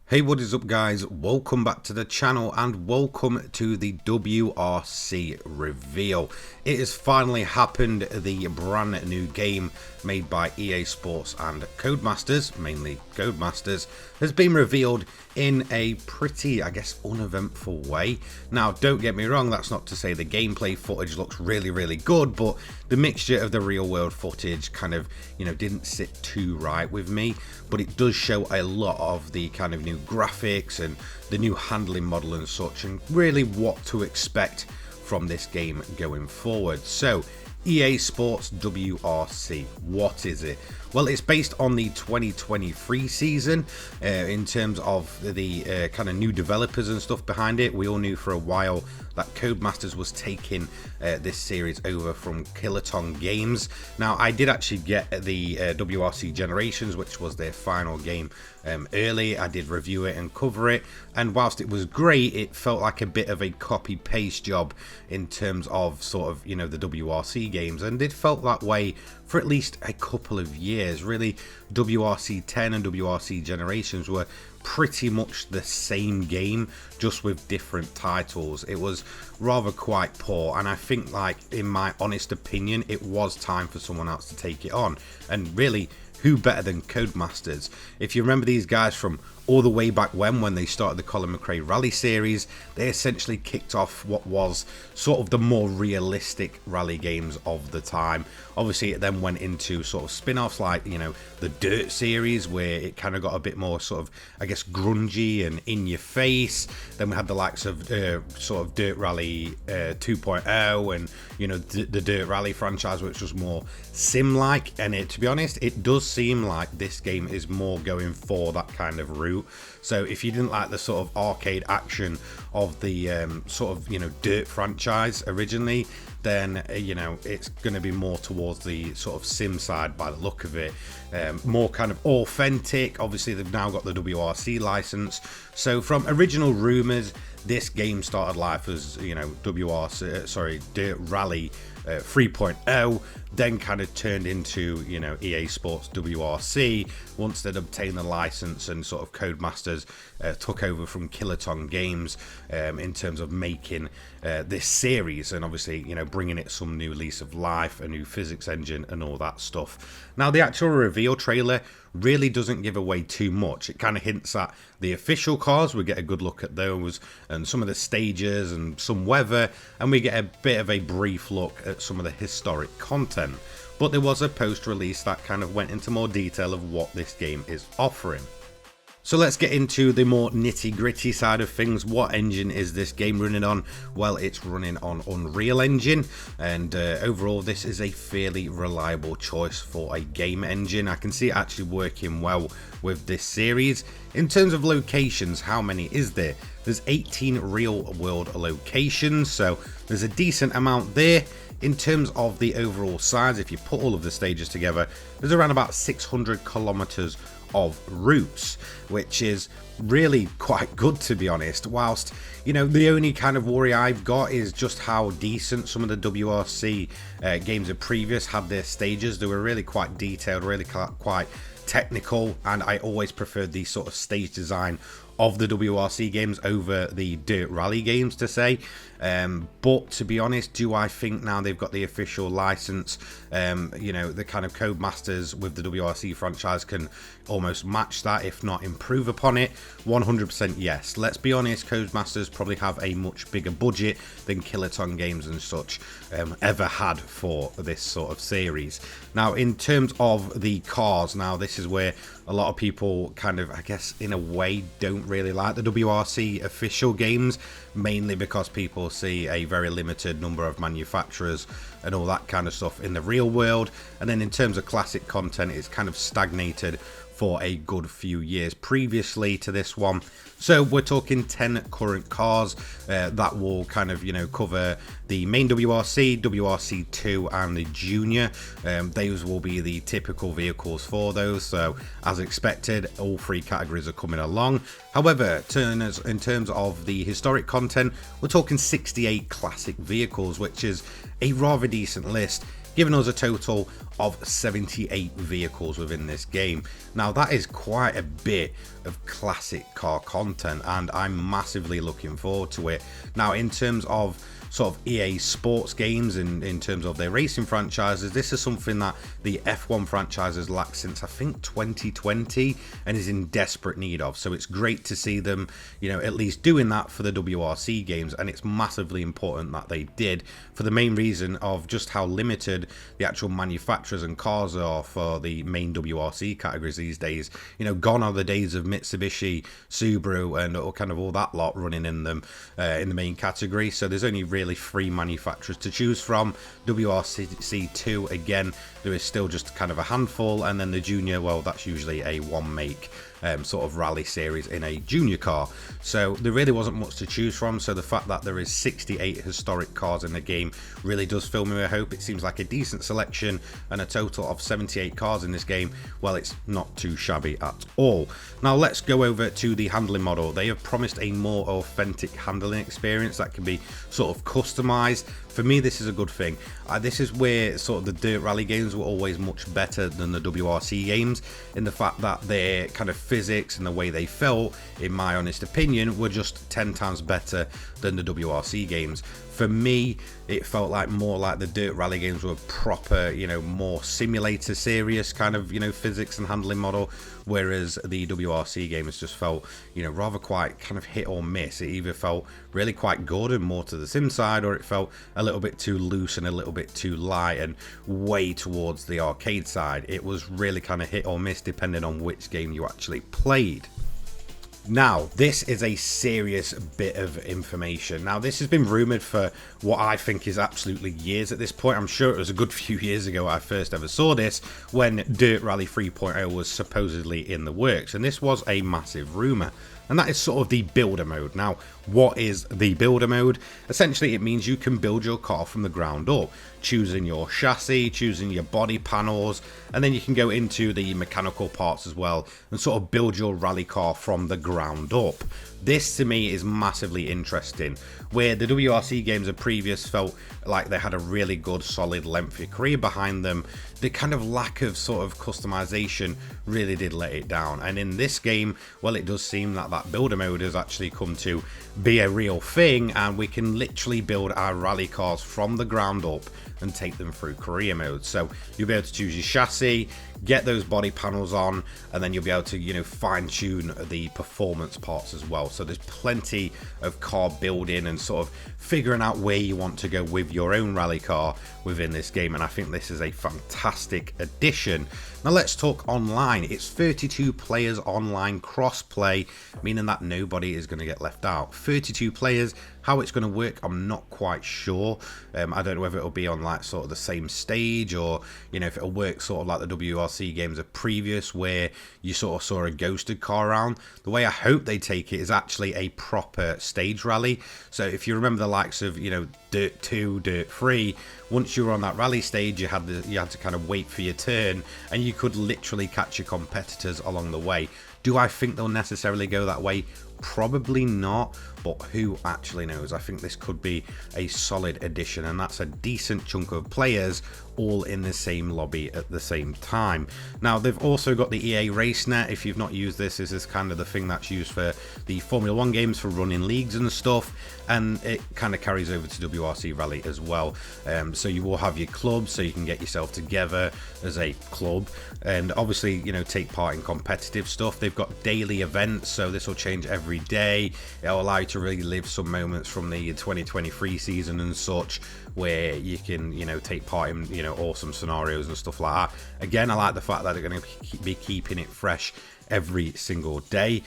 Hey, what is up guys? Welcome back to the channel and welcome to the WRC reveal. It has finally happened. The brand new game made by EA Sports and Codemasters, mainly Codemasters, has been revealed in a pretty, I guess, uneventful way. Now, don't get me wrong, that's not to say the gameplay footage looks really good, but the mixture of the real world footage kind of, didn't sit too right with me. But it does show a lot of the kind of new graphics and the new handling model and such, and really what to expect from this game going forward. So EA Sports WRC, what is it? Well, it's based on the 2023 season in terms of the kind of new developers and stuff behind it. We all knew for a while that Codemasters was taking this series over from Kiloton Games. Now, I did actually get the WRC Generations, which was their final game early. I did review it and cover it, and whilst it was great, it felt like a bit of a copy-paste job in terms of sort of, the WRC games, and it felt that way for at least a couple of years. Really, WRC 10 and WRC Generations were pretty much the same game, just with different titles. It was rather quite poor, and I think, like, in my honest opinion, it was time for someone else to take it on. And really, who better than Codemasters? If you remember these guys from all the way back when they started the Colin McRae Rally series, they essentially kicked off what was sort of the more realistic rally games of the time. Obviously, it then went into sort of spin-offs like, the Dirt series, where it kind of got a bit more sort of, I guess, grungy and in your face. Then we had the likes of sort of Dirt Rally 2.0 and, the Dirt Rally franchise, which was more sim-like. And to be honest, it does seem like this game is more going for that kind of route. So if you didn't like the sort of arcade action of the sort of, Dirt franchise originally, then it's going to be more towards the sort of sim side by the look of it. More kind of authentic. Obviously, they've now got the WRC license. So from original rumors, this game started life as, Dirt Rally 3.0, then kind of turned into, EA Sports WRC once they'd obtained the license, and sort of Codemasters took over from Kiloton Games in terms of making this series, and obviously, bringing it some new lease of life, a new physics engine and all that stuff. Now, the actual reveal trailer really doesn't give away too much. It kind of hints at the official cars. We get a good look at those and some of the stages and some weather, and we get a bit of a brief look at some of the historic content. But there was a post-release that kind of went into more detail of what this game is offering. So let's get into the more nitty-gritty side of things. What engine is this game running on? Well, it's running on Unreal Engine, and overall this is a fairly reliable choice for a game engine. I can see it actually working well with this series. In terms of locations, how many is there? There's 18 real-world locations, so there's a decent amount there. In terms of the overall size, if you put all of the stages together, there's around about 600 kilometers of routes, which is really quite good, to be honest. Whilst, the only kind of worry I've got is just how decent some of the WRC games of previous had their stages. They were really quite detailed, really quite technical, and I always preferred the sort of stage design of the WRC games over the Dirt Rally games, to say. But to be honest, do I think now they've got the official license, the kind of Codemasters with the WRC franchise can almost match that, if not improve upon it? 100% yes. Let's be honest, Codemasters probably have a much bigger budget than Kiloton Games and such ever had for this sort of series. Now, in terms of the cars, now this is where a lot of people kind of, I guess, in a way, don't really like the WRC official games, mainly because people see a very limited number of manufacturers and all that kind of stuff in the real world. And then in terms of classic content, it's kind of stagnated for a good few years previously to this one. So we're talking 10 current cars that will kind of, cover the main WRC, WRC2 and the Junior. Those will be the typical vehicles for those. So as expected, all three categories are coming along. However, in terms of the historic content, we're talking 68 classic vehicles, which is a rather decent list. giving us a total of 78 vehicles within this game. Now that is quite a bit of classic car content, and I'm massively looking forward to it. Now in terms of sort of EA Sports games and in terms of their racing franchises, this is something that the F1 franchise has lacked since I think 2020 and is in desperate need of. So it's great to see them, you know, at least doing that for the WRC games, and it's massively important that they did, for the main reason of just how limited the actual manufacturers and cars are for the main WRC categories these days. You know, gone are the days of Mitsubishi, Subaru and kind of all that lot running in them in the main category. So there's only really 3 manufacturers to choose from. WRC 2, again, there is still just kind of a handful, and then the junior, well, that's usually a one make sort of rally series in a junior car. So there really wasn't much to choose from, so the fact that there is 68 historic cars in the game really does fill me with hope. It seems like a decent selection, and a total of 78 cars in this game, well, it's not too shabby at all. Now let's go over to the handling model. They have promised a more authentic handling experience that can be sort of customized. For me, this is a good thing. This is where sort of the dirt rally games were always much better than the WRC games, in the fact that their kind of physics and the way they felt, in my honest opinion, were just 10 times better than the WRC games. For me, it felt like more like the dirt rally games were proper, you know, more simulator serious kind of, you know, physics and handling model, whereas the WRC games just felt, you know, rather quite kind of hit or miss. It either felt really quite good and more to the sim side, or it felt a little bit too loose and a little bit too light and way towards the arcade side. It was really kind of hit or miss depending on which game you actually played. Now, this is a serious bit of information. Now, this has been rumoured for what I think is absolutely years at this point. I'm sure it was a good few years ago I first ever saw this, when Dirt Rally 3.0 was supposedly in the works, and this was a massive rumour. And that is sort of the builder mode. Now, what is the builder mode? Essentially, it means you can build your car from the ground up, choosing your chassis, choosing your body panels, and then you can go into the mechanical parts as well and sort of build your rally car from the ground up. This to me is massively interesting, where the WRC games of previous felt like they had a really good solid lengthy career behind them. The kind of lack of sort of customization really did let it down, and in this game, well, it does seem that that builder mode has actually come to be a real thing, and we can literally build our rally cars from the ground up and take them through career mode. So you'll be able to choose your chassis, get those body panels on, and then you'll be able to, you know, fine tune the performance parts as well. So there's plenty of car building and sort of figuring out where you want to go with your own rally car within this game, and I think this is a fantastic addition. Now let's talk online. It's 32 players online crossplay, meaning that nobody is going to get left out. 32 players. How it's going to work, I'm not quite sure. I don't know whether it'll be on like sort of the same stage, or, you know, if it'll work sort of like the WRC games of previous, where you sort of saw a ghosted car around. The way I hope they take it is actually a proper stage rally. So if you remember the likes of, you know, Dirt 2, Dirt 3, once you were on that rally stage, you had to kind of wait for your turn, and you could literally catch your competitors along the way. Do I think they'll necessarily go that way? Probably not, but who actually knows? I think this could be a solid addition, and that's a decent chunk of players all in the same lobby at the same time. Now, they've also got the EA RaceNet. If you've not used this, this is kind of the thing that's used for the Formula 1 games for running leagues and stuff, and it kind of carries over to WRC Rally as well. So you will have your clubs, so you can get yourself together as a club, and obviously, you know, take part in competitive stuff. They've got daily events, so this will change every day. It'll allow you to really live some moments from the 2023 season and such, where you can, you know, take part in, you know, awesome scenarios and stuff like that. Again, I like the fact that they're going to be keeping it fresh every single day.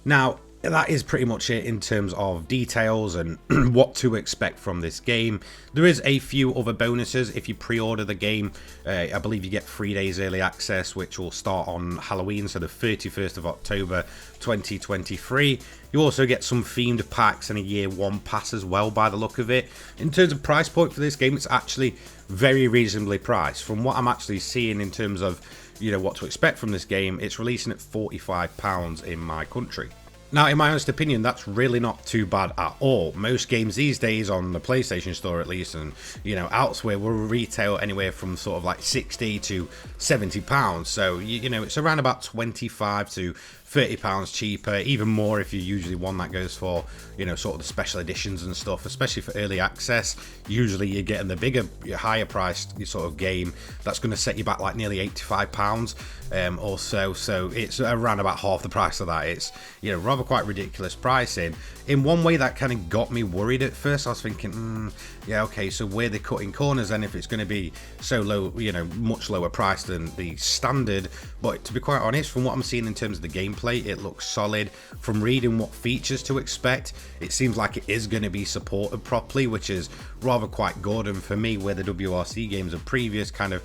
Now, that is pretty much it in terms of details and what to expect from this game. There is a few other bonuses if you pre-order the game. I believe you get 3 days early access, which will start on Halloween, so the 31st of October 2023. You also get some themed packs and a year 1 pass as well, by the look of it. In terms of price point for this game, it's actually very reasonably priced. From what I'm actually seeing in terms of, you know, what to expect from this game, it's releasing at £45 in my country. Now, in my honest opinion, that's really not too bad at all. Most games these days on the PlayStation Store, at least, and elsewhere, will retail anywhere from sort of like 60 to 70 pounds. So it's around about 25 to 30 pounds cheaper, even more if you usually one that goes for sort of the special editions and stuff, especially for early access. Usually you're getting the bigger, higher priced sort of game that's going to set you back like nearly 85 pounds or so it's around about half the price of that. It's rather quite ridiculous pricing. In one way that kind of got me worried at first. I was thinking yeah, okay, so where they're cutting corners then if it's going to be so low, much lower price than the standard. But to be quite honest, from what I'm seeing in terms of the gameplay, it looks solid. From reading what features to expect, it seems like it is going to be supported properly, which is rather quite good. And for me, where the WRC games of previous kind of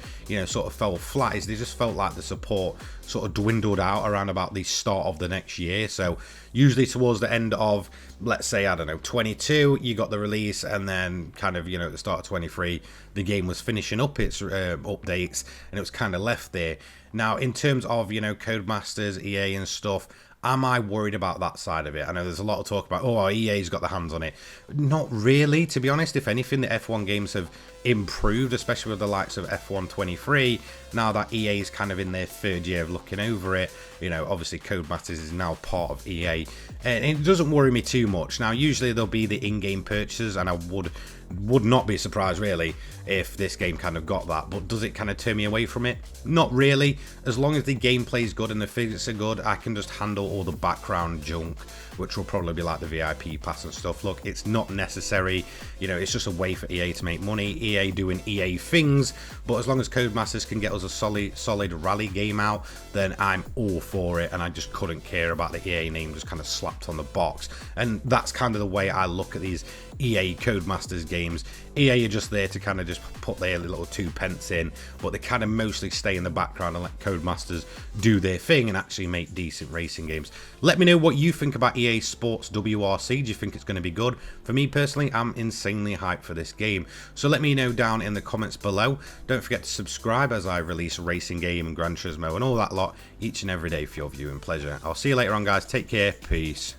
sort of fell flat, is they just felt like the support sort of dwindled out around about the start of the next year. So usually towards the end of, let's say, I don't know, 22, you got the release, and then kind of at the start of 23 the game was finishing up its updates, and it was kind of left there. Now, in terms of Codemasters, EA and stuff, am I worried about that side of it? I know there's a lot of talk about, oh, EA's got the hands on it. Not really, to be honest. If anything, the F1 games have improved, especially with the likes of F1 23. Now that EA is kind of in their third year of looking over it, obviously Codemasters is now part of EA, and it doesn't worry me too much. Now, usually there'll be the in-game purchases, and I would not be surprised really if this game kind of got that. But does it kind of turn me away from it? Not really. As long as the gameplay is good and the physics are good, I can just handle all the background junk, which will probably be like the VIP pass and stuff. Look, it's not necessary. It's just a way for EA to make money. EA doing EA things. But as long as Codemasters can get us a solid rally game out, then I'm all for it. And I just couldn't care about the EA name just kind of slapped on the box. And that's kind of the way I look at these EA Codemasters games. EA are just there to kind of just put their little 2 pence in, but they kind of mostly stay in the background and let Codemasters do their thing and actually make decent racing games. Let me know what you think about EA Sports WRC. Do you think it's going to be good? For me personally, I'm insanely hyped for this game. So let me know down in the comments below. Don't forget to subscribe as I release racing game and Gran Turismo and all that lot each and every day for your viewing pleasure. I'll see you later on, guys. Take care. Peace.